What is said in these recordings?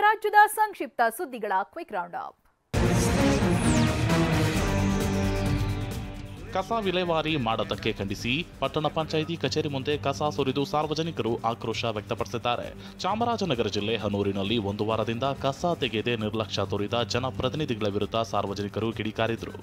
ಈಗ ರಾಜ್ಯದ ಸಂಕ್ಷಿಪ್ತ ಸುದ್ದಿಗಳ ಕ್ವಿಕ್ ರೌಂಡ್ ಅಪ್. ಕಸ ವಿಲೇವಾರಿ ಮಾಡದಕ್ಕೆ ಖಂಡಿಸಿ ಪಟ್ಟಣ ಪಂಚಾಯಿತಿ ಕಚೇರಿ ಮುಂದೆ ಕಸ ಸುರಿದು ಸಾರ್ವಜನಿಕರು ಆಕ್ರೋಶ ವ್ಯಕ್ತಪಡಿಸಿದ್ದಾರೆ. ಚಾಮರಾಜನಗರ ಜಿಲ್ಲೆ ಹನೂರಿನಲ್ಲಿ ಒಂದು ವಾರದಿಂದ ಕಸ ತೆಗೆಯದೆ ನಿರ್ಲಕ್ಷ್ಯ ತೋರಿದ ಜನಪ್ರತಿನಿಧಿಗಳ ವಿರುದ್ಧ ಸಾರ್ವಜನಿಕರು ಕಿಡಿಕಾರಿದರು.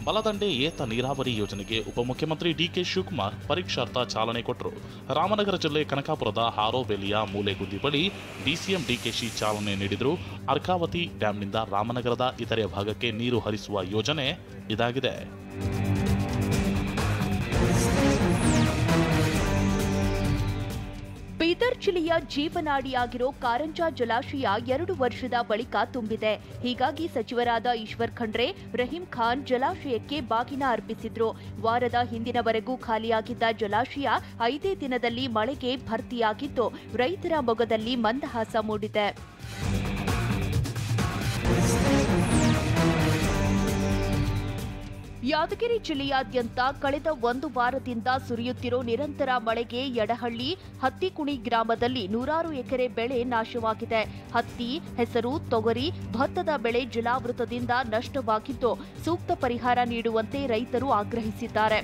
ಬಲದಂಡೆ ಏತ ನೀರಾವರಿ ಯೋಜನೆಗೆ ಉಪಮುಖ್ಯಮಂತ್ರಿ ಡಿಕೆ ಶಿವಕುಮಾರ್ ಪರೀಕ್ಷಾರ್ಥ ಚಾಲನೆ ಕೊಟ್ಟರು. ರಾಮನಗರ ಜಿಲ್ಲೆ ಕನಕಾಪುರದ ಹಾರೋಬೆಲಿಯ ಮೂಲೆಗುಂದಿ ಬಳಿ ಡಿಸಿಎಂ ಡಿಕೆಶಿ ಚಾಲನೆ ನೀಡಿದರು. ಅರ್ಕಾವತಿ ಡ್ಯಾಂನಿಂದ ರಾಮನಗರದ ಇತರೆ ಭಾಗಕ್ಕೆ ನೀರು ಹರಿಸುವ ಯೋಜನೆ ಇದಾಗಿದೆ. ಬೀದರ್ ಜಿಲ್ಲೆಯ ಜೀವನಾಡಿಯಾಗಿರೋ ಕಾರಂಜಾ ಜಲಾಶಯ 2 ವರ್ಷದ ಬಳಿಕ ತುಂಬಿದೆ. ಹೀಗಾಗಿ ಸಚಿವರಾದ ಈಶ್ವರ್ ಖಂಡ್ರೆ, ರಹೀಂ ಖಾನ್ ಜಲಾಶಯಕ್ಕೆ ಬಾಗಿನ ಅರ್ಪಿಸಿದ್ರು. ವಾರದ ಹಿಂದಿನವರೆಗೂ ಖಾಲಿಯಾಗಿದ್ದ ಜಲಾಶಯ 5 ದಿನದಲ್ಲಿ ಮಳೆಗೆ ಭರ್ತಿಯಾಗಿದ್ದು ರೈತರ ಮೊಗದಲ್ಲಿ ಮಂದಹಾಸ ಮೂಡಿದೆ. ಯಾದಗಿರಿ ಜಿಲ್ಲೆಯಾದ್ಯಂತ ಕಳೆದ 1 ವಾರದಿಂದ ಸುರಿಯುತ್ತಿರೋ ನಿರಂತರ ಮಳೆಗೆ ಯಡಹಳ್ಳಿ, ಹತ್ತಿಕುಣಿ ಗ್ರಾಮದಲ್ಲಿ 100 ಎಕರೆ ಬೆಳೆ ನಾಶವಾಗಿದೆ. ಹತ್ತಿ, ಹೆಸರು, ತೊಗರಿ, ಭತ್ತದ ಬೆಳೆ ಜಲಾವೃತದಿಂದ ನಷ್ಟವಾಗಿದ್ದು ಸೂಕ್ತ ಪರಿಹಾರ ನೀಡುವಂತೆ ರೈತರು ಆಗ್ರಹಿಸಿದ್ದಾರೆ.